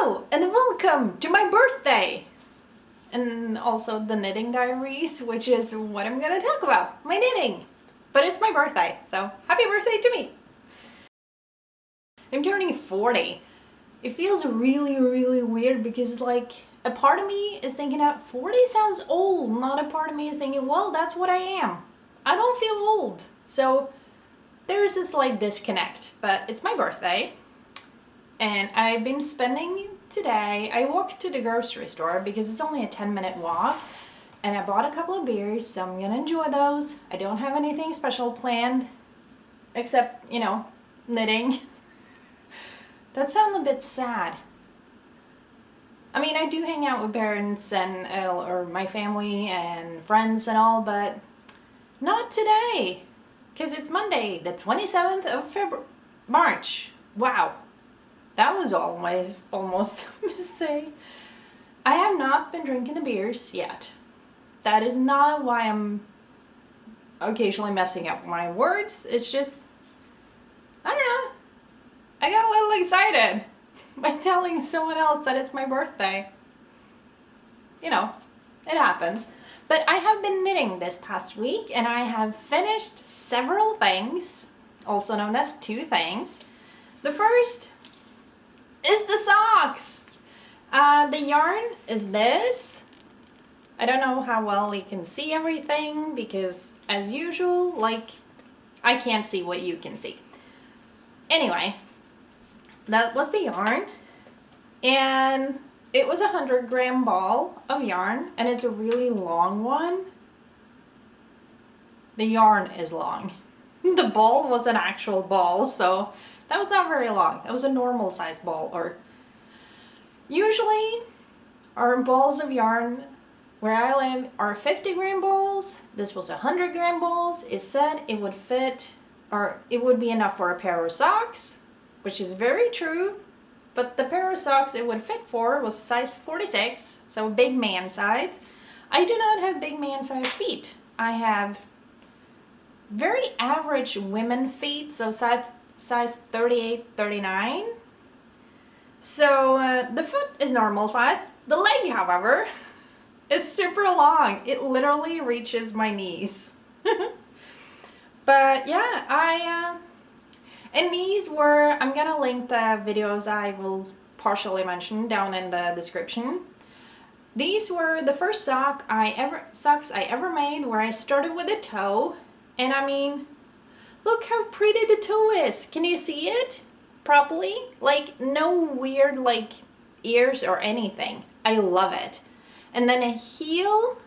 Hello and welcome to my birthday! And also the Knitting Diaries, which is what I'm gonna talk about, my knitting. But it's my birthday, so happy birthday to me! I'm turning 40. It feels really weird because like a part of me is thinking that 40 sounds old, not a part of me is thinking, well, that's what I am. I don't feel old. So there's a slight disconnect, but it's my birthday. And I've been spending today, I walked to the grocery store because it's only a 10-minute walk, and I bought a couple of beers, so I'm gonna enjoy those. I don't have anything special planned, except, you know, knitting. That sounds a bit sad. I mean, I do hang out with parents and or my family and friends and all, but not today, because it's Monday, the 27th of March. Wow. That was almost a mistake. I have not been drinking the beers yet. That is not why I'm occasionally messing up my words. It's just, I don't know. I got a little excited by telling someone else that it's my birthday. You know, it happens. But I have been knitting this past week and I have finished several things, also known as 2 things. The first is the socks. The yarn is this. I don't know how well you can see everything because as usual, like, I can't see what you can see. Anyway, that was the yarn, and it was a 100-gram ball of yarn, and it's a really long one. The yarn is long. The ball was an actual ball, so that was not very long. That was a normal size ball, or usually our balls of yarn where I live are 50-gram balls. This was 100-gram balls. It said it would fit, or it would be enough for a pair of socks, which is very true, but the pair of socks it would fit for was size 46, so big man size. I do not have big man size feet. I have very average women feet, so size 38, 39. So the foot is normal size. The leg, however, is super long. It literally reaches my knees. But yeah, and these were, I'm gonna link the videos I will partially mention down in the description. These were the first socks I ever made, where I started with a toe, and I mean, look how pretty the toe is. Can you see it properly? Like, no weird like ears or anything. I love it. And then a heel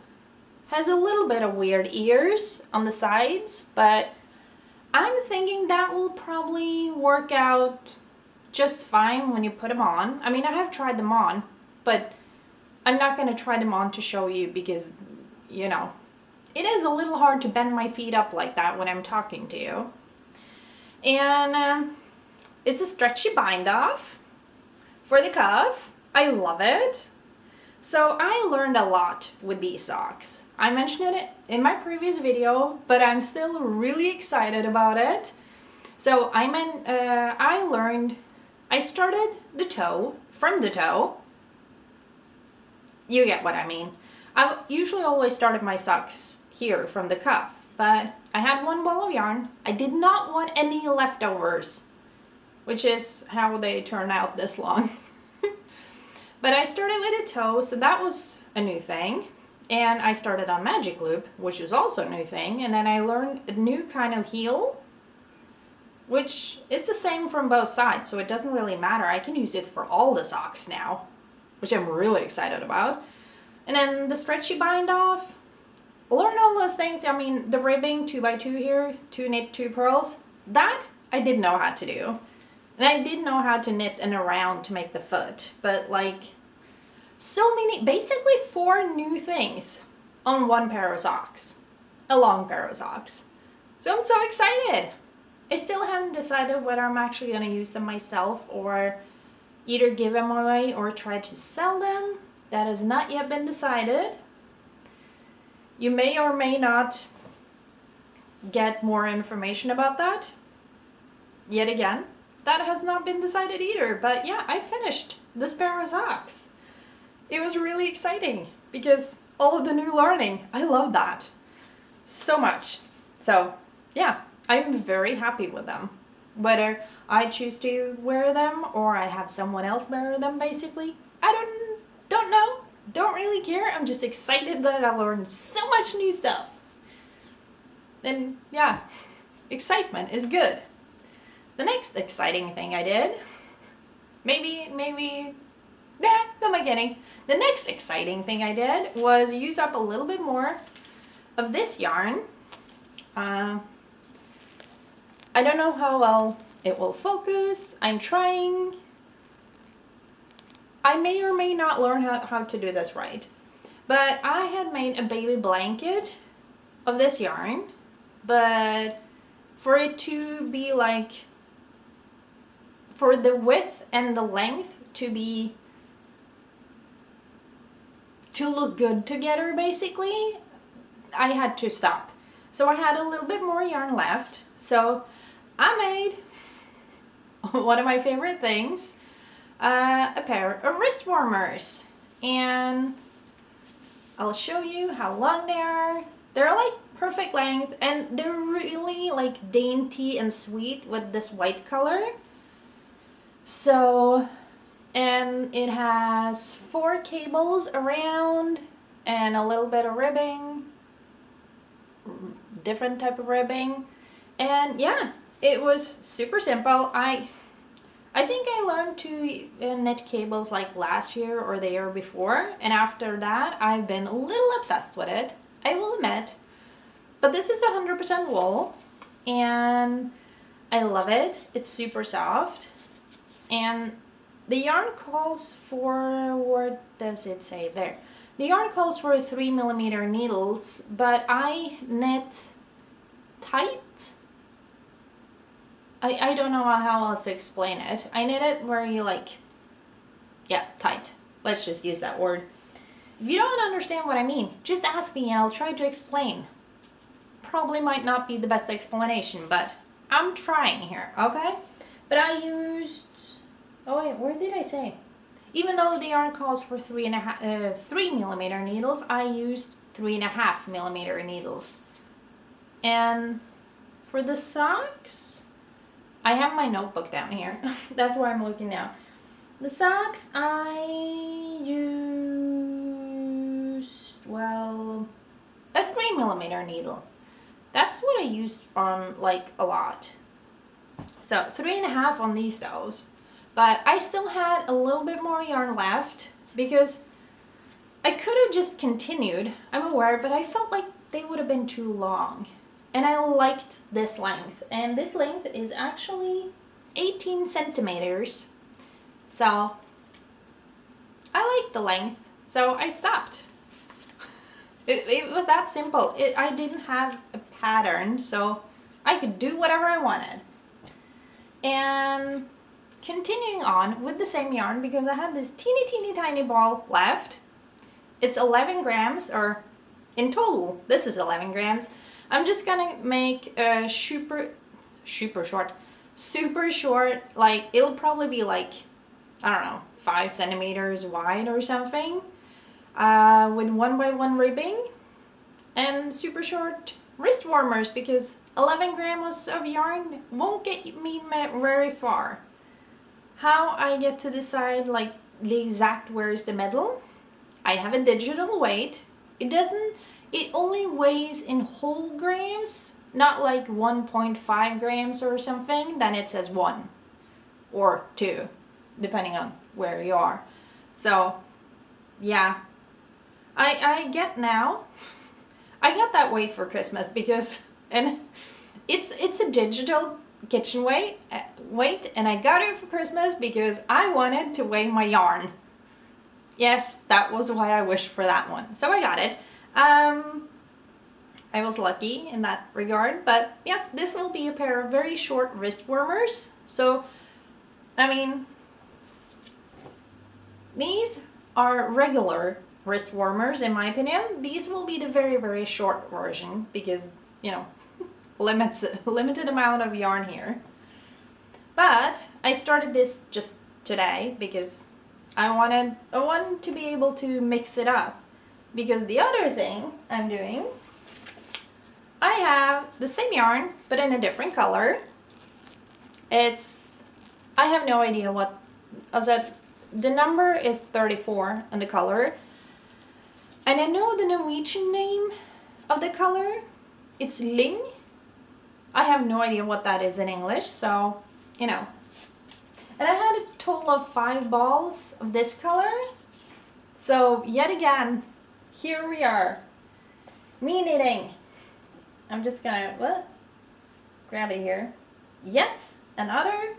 has a little bit of weird ears on the sides, but I'm thinking that will probably work out just fine when you put them on. I mean, I have tried them on, but I'm not going to try them on to show you because, you know, it is a little hard to bend my feet up like that when I'm talking to you. And it's a stretchy bind off for the cuff. I love it. So I learned a lot with these socks. I mentioned it in my previous video, but I'm still really excited about it. So I started the toe, from the toe. You get what I mean. I usually always started my socks here from the cuff, but I had one ball of yarn. I did not want any leftovers, which is how they turn out this long. But I started with a toe, so that was a new thing. And I started on magic loop, which is also a new thing. And then I learned a new kind of heel, which is the same from both sides, so it doesn't really matter. I can use it for all the socks now, which I'm really excited about. And then the stretchy bind off, learn all those things. I mean, the ribbing 2x2 here, 2 knit 2 purls, that I did know how to do. And I did know how to knit an around to make the foot, but like so many, basically 4 new things on one pair of socks, a long pair of socks. So I'm so excited. I still haven't decided whether I'm actually going to use them myself or either give them away or try to sell them. That has not yet been decided. You may or may not get more information about that. Yet again, that has not been decided either. But yeah, I finished this pair of socks. It was really exciting because all of the new learning, I love that so much. So yeah, I'm very happy with them. Whether I choose to wear them or I have someone else wear them, basically, I don't know. Don't really care. I'm just excited that I learned so much new stuff. And yeah, excitement is good. The next exciting thing I did, maybe, who am I kidding? The next exciting thing I did was use up a little bit more of this yarn. I don't know how well it will focus. I'm trying. I may or may not learn how to do this right. But I had made a baby blanket of this yarn, but for it to be like, for the width and the length to look good together, basically, I had to stop. So I had a little bit more yarn left. So I made one of my favorite things, a pair of wrist warmers. And I'll show you how long they are. They're like perfect length and they're really like dainty and sweet with this white color. So, and it has 4 cables around and a little bit of ribbing, different type of ribbing. And yeah, it was super simple. I think I learned to knit cables like last year or the year before, and after that I've been a little obsessed with it, I will admit. But this is 100% wool and I love it. It's super soft. And the yarn calls for, what does it say there? The yarn calls for 3mm needles, but I knit tight. I don't know how else to explain it. I knit it where you like, yeah, tight. Let's just use that word. If you don't understand what I mean, just ask me and I'll try to explain. Probably might not be the best explanation, but I'm trying here, okay? But I used, oh wait, where did I say? Even though the yarn calls for 3mm needles, I used 3.5mm needles. And for the socks, I have my notebook down here. That's where I'm looking now. The socks I used, well, a 3mm needle. That's what I used on like a lot. So 3.5 on these toes. But I still had a little bit more yarn left because I could have just continued, I'm aware, but I felt like they would have been too long. And I liked this length. And this length is actually 18 centimeters. So I like the length. So I stopped. It was that simple. I didn't have a pattern, so I could do whatever I wanted. And continuing on with the same yarn, because I had this teeny tiny ball left. It's 11 grams, or in total, this is 11 grams. I'm just gonna make a super short, like, it'll probably be like, I don't know, 5 centimeters wide or something, with 1x1 ribbing and super short wrist warmers, because 11 grams of yarn won't get me very far. How I get to decide like the exact where is the middle? I have a digital weight. It only weighs in whole grams, not like 1.5 grams or something. Then it says 1 or 2, depending on where you are. So yeah, I get now. I got that weight for Christmas because, and it's a digital kitchen weight, and I got it for Christmas because I wanted to weigh my yarn. Yes, that was why I wished for that one. So I got it. I was lucky in that regard, but yes, this will be a pair of very short wrist warmers. So, I mean, these are regular wrist warmers in my opinion. These will be the very short version because, you know, limited amount of yarn here. But I started this just today because I wanted to be able to mix it up. Because the other thing I'm doing, I have the same yarn but in a different color. I have no idea what, the number is 34 in the color. And I know the Norwegian name of the color. It's Lyng. I have no idea what that is in English, so, you know. And I had a total of 5 balls of this color. So, yet again, here we are. Me knitting. I'm just gonna, grab it here. Yet another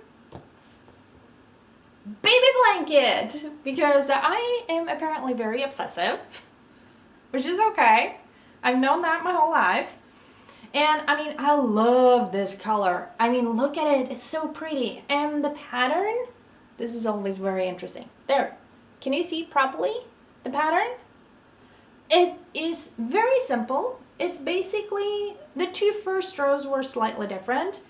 baby blanket. Because I am apparently very obsessive. Which is okay. I've known that my whole life. And I mean, I love this color. I mean, look at it. It's so pretty. And the pattern, this is always very interesting. There. Can you see properly the pattern? It is very simple. It's basically, the 2 first rows were slightly different.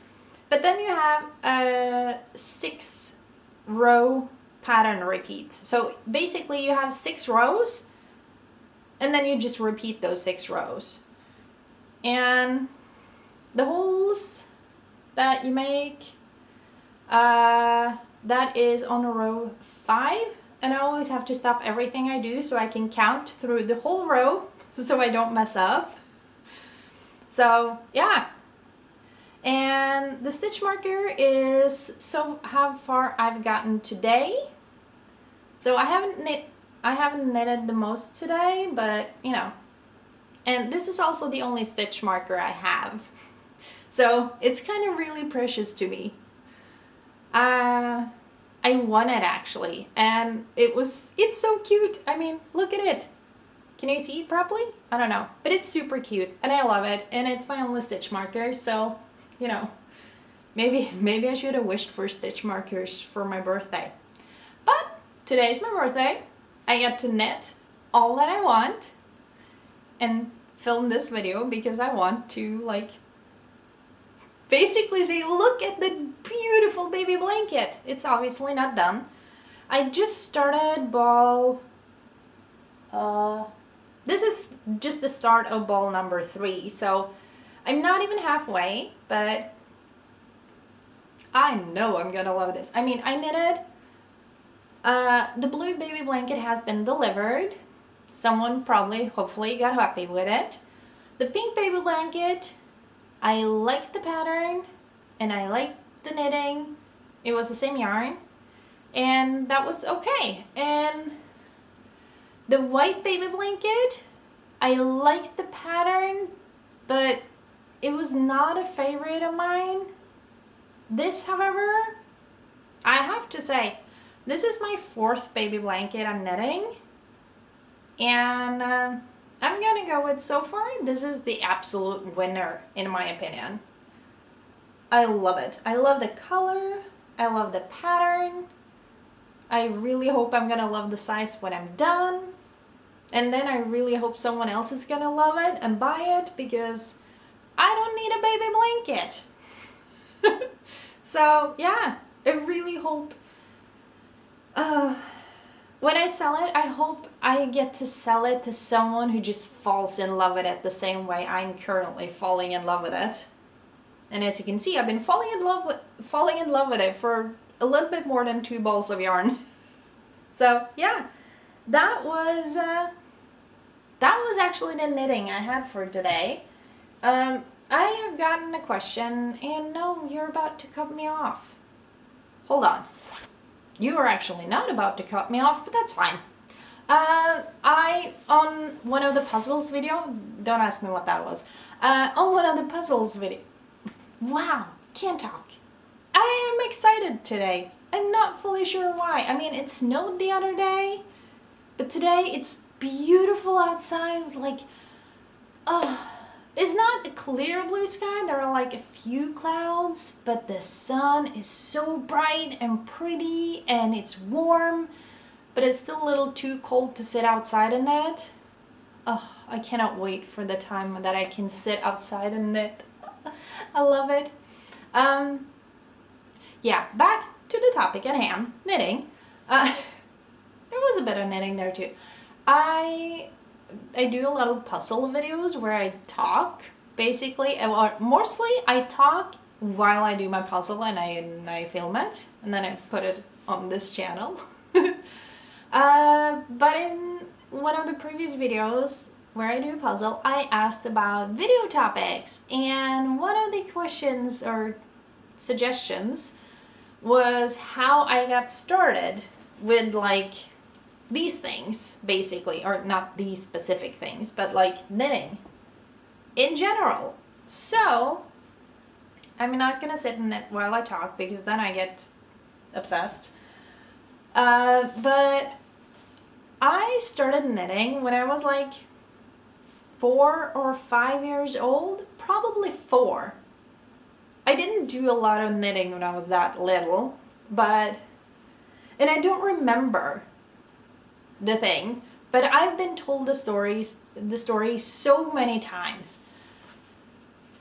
But then you have a 6-row pattern repeat. So basically you have 6 rows. And then you just repeat those 6 rows. And the holes that you make, that is on row 5. And I always have to stop everything I do so I can count through the whole row so I don't mess up. So yeah. And the stitch marker is so how far I've gotten today. So I haven't knitted the most today, but you know. And this is also the only stitch marker I have. So it's kind of really precious to me. I won it actually, and it's so cute. I mean, look at it. Can you see it properly? I don't know, but it's super cute and I love it, and it's my only stitch marker, so you know, maybe I should have wished for stitch markers for my birthday. But today's my birthday. I get to knit all that I want and film this video because I want to like basically say, look at the beautiful baby blanket. It's obviously not done. I just started ball, this is just the start of ball number 3, so I'm not even halfway, but I know I'm gonna love this. I mean, I knitted, the blue baby blanket has been delivered. Someone probably, hopefully, got happy with it. The pink baby blanket, I liked the pattern and I liked the knitting. It was the same yarn and that was okay. And the white baby blanket, I liked the pattern, but it was not a favorite of mine. This, however, I have to say, this is my 4th baby blanket I'm knitting. And I'm gonna go with, so far, this is the absolute winner in my opinion. I love it. I love the color. I love the pattern. I really hope I'm gonna love the size when I'm done. And then I really hope someone else is gonna love it and buy it because I don't need a baby blanket. So yeah, I really hope when I sell it, I hope I get to sell it to someone who just falls in love with it the same way I'm currently falling in love with it. And as you can see, I've been falling in love with it for a little bit more than 2 balls of yarn. So yeah, that was actually the knitting I had for today. I have gotten a question, and no, you're about to cut me off. Hold on. You are actually not about to cut me off, but that's fine. On one of the puzzles video, don't ask me what that was. On one of the puzzles video, wow, can't talk. I am excited today. I'm not fully sure why. I mean, it snowed the other day, but today it's beautiful outside. Like, it's not a clear blue sky. There are like a few clouds, but the sun is so bright and pretty and it's warm, but it's still a little too cold to sit outside and knit. Oh, I cannot wait for the time that I can sit outside and knit. I love it. yeah, back to the topic at hand, knitting. There was a bit of knitting there too. I do a lot of puzzle videos where I talk, basically, or mostly I talk while I do my puzzle, and I film it, and then I put it on this channel. But in one of the previous videos where I do a puzzle, I asked about video topics, and one of the questions or suggestions was how I got started with like these things, basically, or not these specific things, but like knitting in general. So I'm not gonna sit and knit while I talk because then I get obsessed. But I started knitting when I was like 4 or 5 years old, probably 4. I didn't do a lot of knitting when I was that little, and I don't remember the thing, but I've been told the story so many times.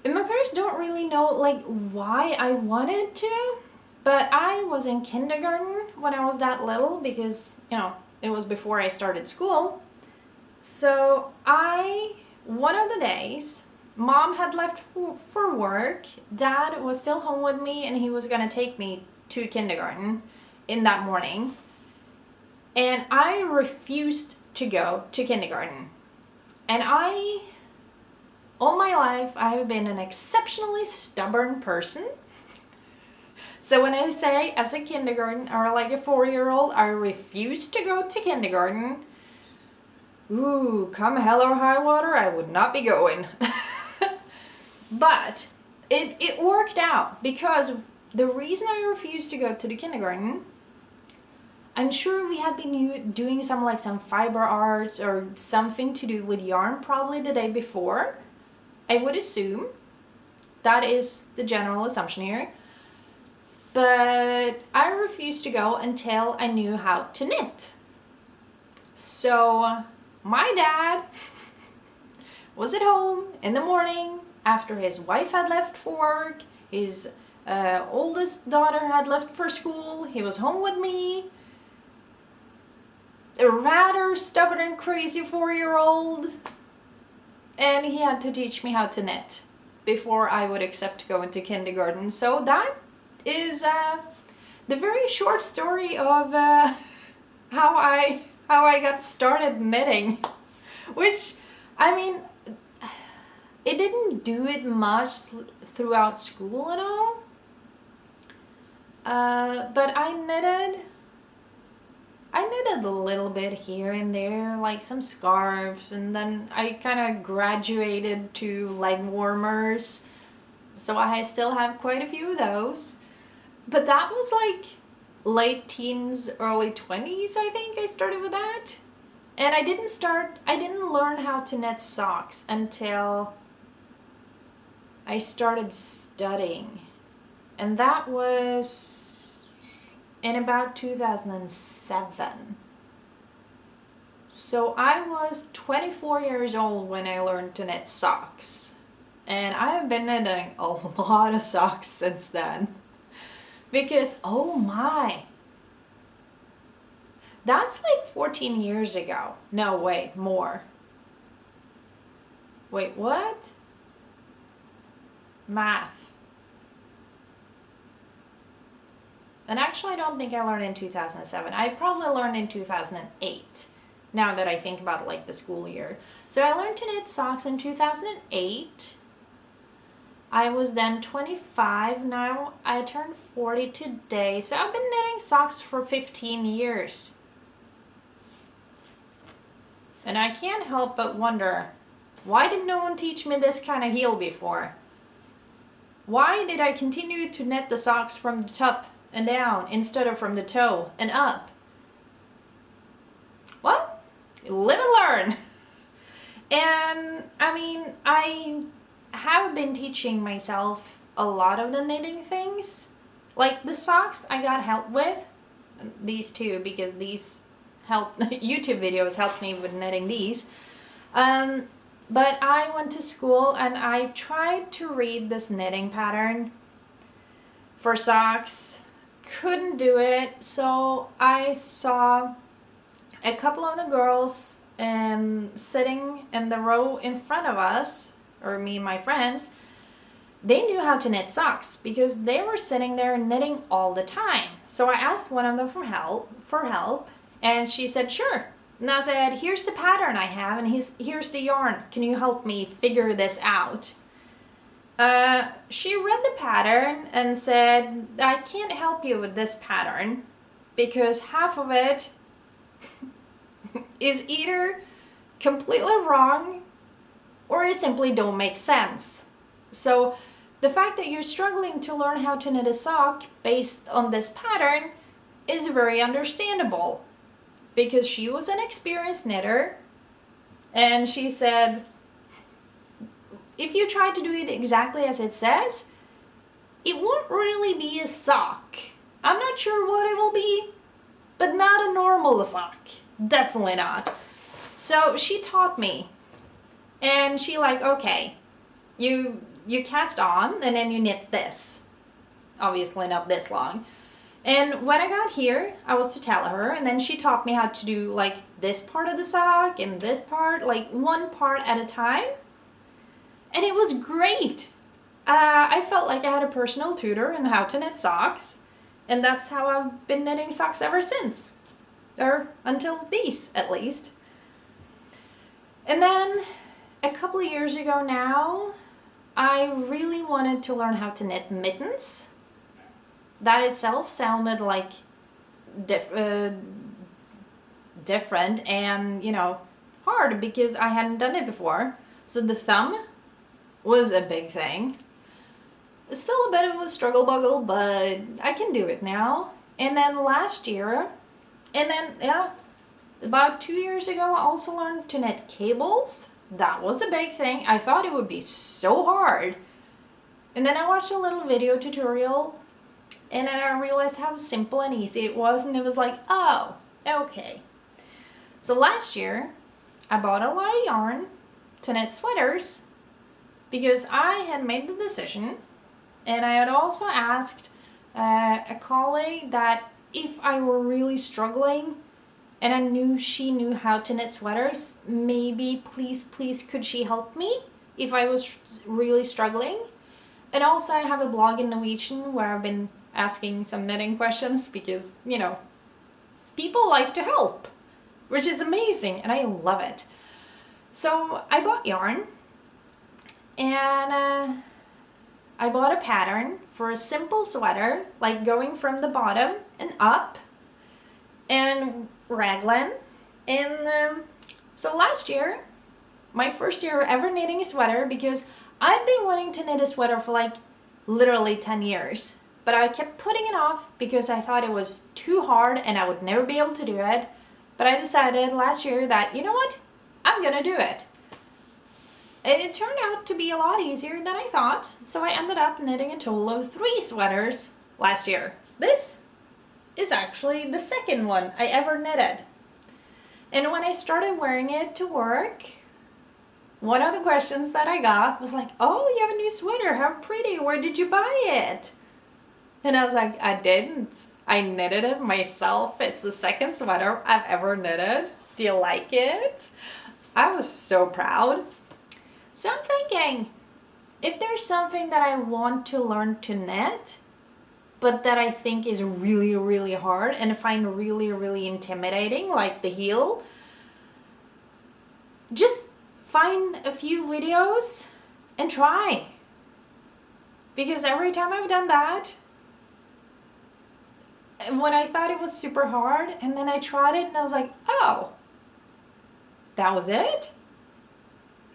And my parents don't really know like why I wanted to, but I was in kindergarten when I was that little because, it was before I started school. So one of the days, Mom had left for work, Dad was still home with me, and he was gonna take me to kindergarten in that morning. And I refused to go to kindergarten. And all my life, I have been an exceptionally stubborn person. So when I say as a kindergarten or like a 4-year-old, I refuse to go to kindergarten, ooh, come hell or high water, I would not be going. But it worked out because the reason I refused to go to the kindergarten, I'm sure we had been doing some fiber arts or something to do with yarn probably the day before. I would assume. That is the general assumption here. But I refused to go until I knew how to knit. So my dad was at home in the morning after his wife had left for work, his oldest daughter had left for school, he was home with me, a rather stubborn and crazy 4-year-old, and he had to teach me how to knit before I would accept going to kindergarten. So that is the very short story of how I got started knitting, which, I mean, it didn't do it much throughout school and all, but I knitted a little bit here and there, like some scarves, and then I kind of graduated to leg warmers, so I still have quite a few of those. But that was like late teens, early 20s, I think I started with that. And I didn't learn how to knit socks until I started studying. And that was in about 2007. So I was 24 years old when I learned to knit socks. And I have been knitting a lot of socks since then. Because, oh my, that's like 14 years ago. No, wait, more. Wait, what? Math. And actually, I don't think I learned in 2007. I probably learned in 2008, now that I think about like the school year. So I learned to knit socks in 2008. I was then 25, now I turned 40 today, so I've been knitting socks for 15 years. And I can't help but wonder, why did no one teach me this kind of heel before? Why did I continue to knit the socks from the top and down instead of from the toe and up? Well, live and learn. And I mean, I have been teaching myself a lot of the knitting things. Like the socks I got help with, these two, because these YouTube videos helped me with knitting these. But I went to school and I tried to read this knitting pattern for socks, couldn't do it, so I saw a couple of the girls sitting in the row in front of us, or me and my friends. They knew how to knit socks because they were sitting there knitting all the time. So I asked one of them for help, and she said, sure. And I said, here's the pattern I have, and here's the yarn. Can you help me figure this out? She read the pattern and said, I can't help you with this pattern because half of it is either completely wrong or it simply don't make sense. So the fact that you're struggling to learn how to knit a sock based on this pattern is very understandable, because she was an experienced knitter, and she said, if you try to do it exactly as it says, it won't really be a sock. I'm not sure what it will be, but not a normal sock. Definitely not. So she taught me, and she like, okay, you cast on and then you knit this. Obviously not this long. And when I got here, I was to tell her, and then she taught me how to do like this part of the sock and this part, like one part at a time. And it was great. I felt like I had a personal tutor in how to knit socks, and that's how I've been knitting socks ever since. Or until these, at least. And then a couple of years ago now, I really wanted to learn how to knit mittens. That itself sounded like different and, you know, hard because I hadn't done it before. So the thumb was a big thing. It's still a bit of a struggle buggle, but I can do it now. And then last year, about 2 years ago, I also learned to knit cables. That was a big thing. I thought it would be so hard. And then I watched a little video tutorial, and then I realized how simple and easy it was, and it was like, oh, okay. So last year, I bought a lot of yarn to knit sweaters because I had made the decision, and I had also asked a colleague that if I were really struggling and I knew she knew how to knit sweaters, maybe please could she help me if I was really struggling. And also I have a blog in Norwegian where I've been asking some knitting questions because, you know, people like to help, which is amazing, and I love it. So I bought yarn, and I bought a pattern for a simple sweater, like going from the bottom and up, and raglan. And so last year, my first year ever knitting a sweater, because I'd been wanting to knit a sweater for like literally 10 years, but I kept putting it off because I thought it was too hard and I would never be able to do it. But I decided last year that, you know what, I'm gonna do it. And it turned out to be a lot easier than I thought, so I ended up knitting a total of 3 sweaters last year. This is actually the second one I ever knitted. And when I started wearing it to work, one of the questions that I got was like, oh, you have a new sweater, how pretty, where did you buy it? And I was like, I didn't. I knitted it myself. It's the second sweater I've ever knitted. Do you like it? I was so proud. So I'm thinking, if there's something that I want to learn to knit, but that I think is really, really hard and find really, really intimidating, like the heel, just find a few videos and try. Because every time I've done that, when I thought it was super hard, and then I tried it and I was like, oh, that was it?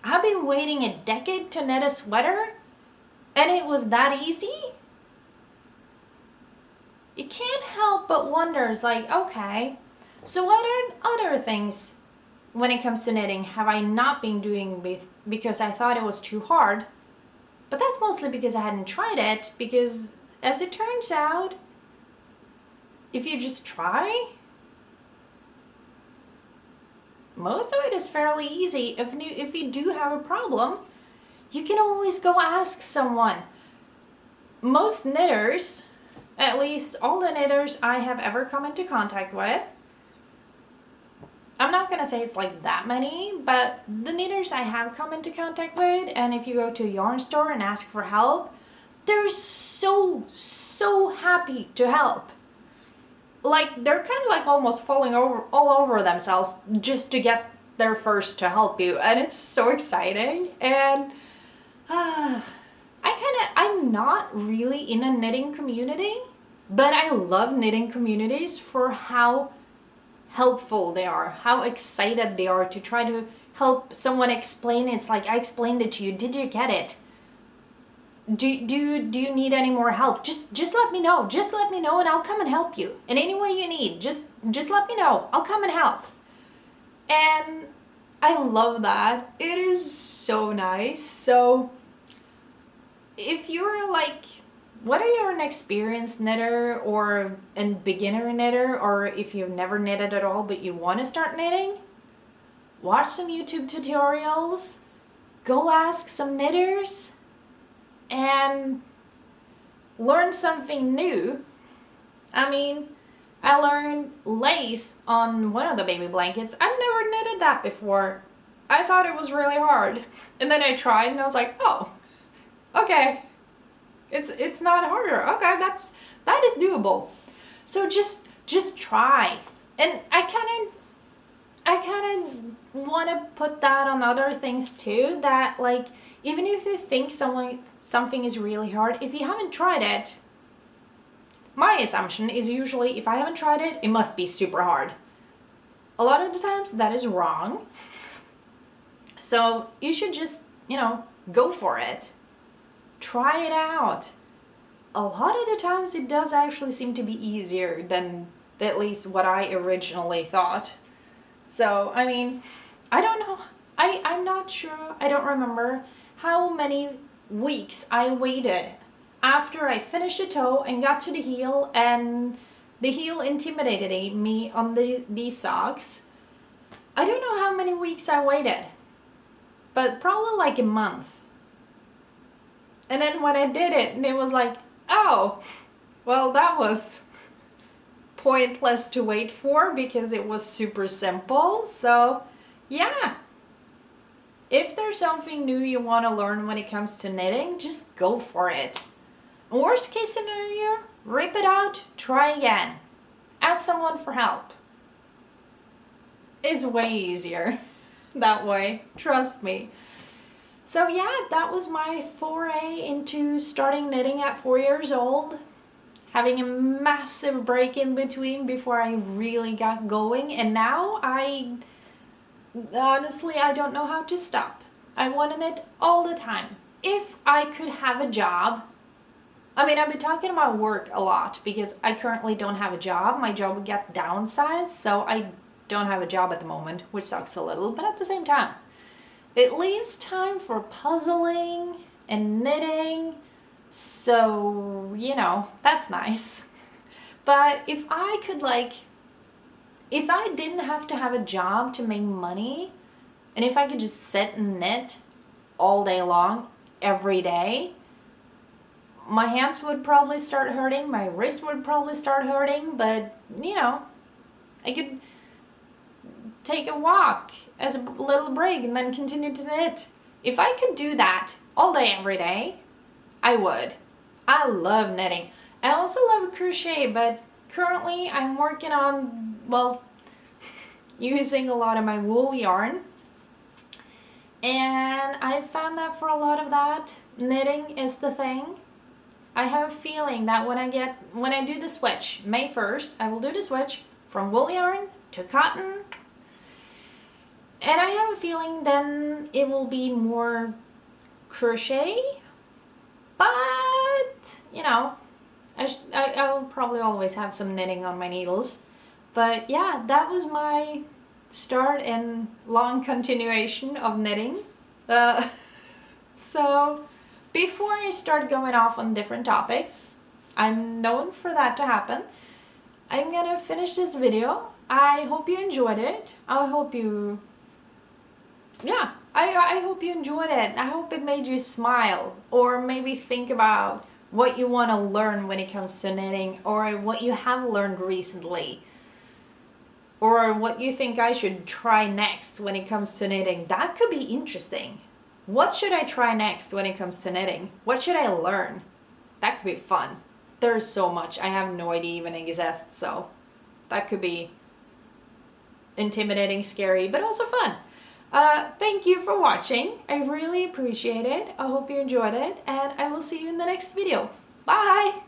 I've been waiting a decade to knit a sweater, and it was that easy? You can't help but wonder, it's like, okay, so what are other things when it comes to knitting have I not been doing because I thought it was too hard? But that's mostly because I hadn't tried it, because as it turns out, if you just try, most of it is fairly easy. If you do have a problem, you can always go ask someone. Most knitters, At least all the knitters I have ever come into contact with. I'm not gonna say it's like that many, but the knitters I have come into contact with, and if you go to a yarn store and ask for help, they're so happy to help. Like, they're kind of like almost falling over all over themselves just to get there first to help you, and it's so exciting. And I'm not really in a knitting community, but I love knitting communities for how helpful they are, how excited they are to try to help someone explain it. It's like, I explained it to you, did you get it? Do you need any more help? Just let me know. Just let me know and I'll come and help you in any way you need. Just let me know. I'll come and help. And I love that. It is so nice. So if you're like, whether you're an experienced knitter or a beginner knitter, or if you've never knitted at all but you want to start knitting, watch some YouTube tutorials, go ask some knitters, and learn something new. I mean, I learned lace on one of the baby blankets. I've never knitted that before. I thought it was really hard. And then I tried and I was like, oh, okay. It's not harder. Okay, that is doable. So just try. And I kind of want to put that on other things too, that like, even if you think something is really hard, if you haven't tried it, my assumption is usually if I haven't tried it, it must be super hard. A lot of the times that is wrong. So you should just, go for it. Try it out. A lot of the times it does actually seem to be easier than at least what I originally thought. So, I mean, I don't know. I'm not sure. I don't remember how many weeks I waited after I finished the toe and got to the heel, and the heel intimidated me on these socks. I don't know how many weeks I waited, but probably like a month. And then when I did it, and it was like, oh, well, that was pointless to wait for because it was super simple. So, yeah. If there's something new you want to learn when it comes to knitting, just go for it. Worst case scenario, rip it out, try again. Ask someone for help. It's way easier that way, trust me. So yeah, that was my foray into starting knitting at 4 years old. Having a massive break in between before I really got going, and now honestly, I don't know how to stop. I want to knit all the time. If I could have a job, I mean, I've been talking about work a lot because I currently don't have a job. My job got downsized, so I don't have a job at the moment, which sucks a little, but at the same time, it leaves time for puzzling and knitting, so, that's nice. But if I didn't have to have a job to make money, and if I could just sit and knit all day long, every day, my hands would probably start hurting, my wrist would probably start hurting, but, I could take a walk as a little break and then continue to knit. If I could do that all day, every day, I would. I love knitting. I also love crochet, but currently I'm working on, using a lot of my wool yarn. And I found that for a lot of that, knitting is the thing. I have a feeling that when I do the switch, May 1st, I will do the switch from wool yarn to cotton. And I have a feeling then it will be more crochet, but, I'll probably always have some knitting on my needles. But yeah, that was my start and long continuation of knitting. So before I start going off on different topics, I'm known for that to happen, I'm gonna finish this video. I hope you enjoyed it. I hope you enjoyed it. I hope it made you smile or maybe think about what you want to learn when it comes to knitting, or what you have learned recently, or what you think I should try next when it comes to knitting. That could be interesting. What should I try next when it comes to knitting? What should I learn? That could be fun. There's so much I have no idea even exists, so that could be intimidating, scary, but also fun. Thank you for watching. I really appreciate it. I hope you enjoyed it, and I will see you in the next video. Bye!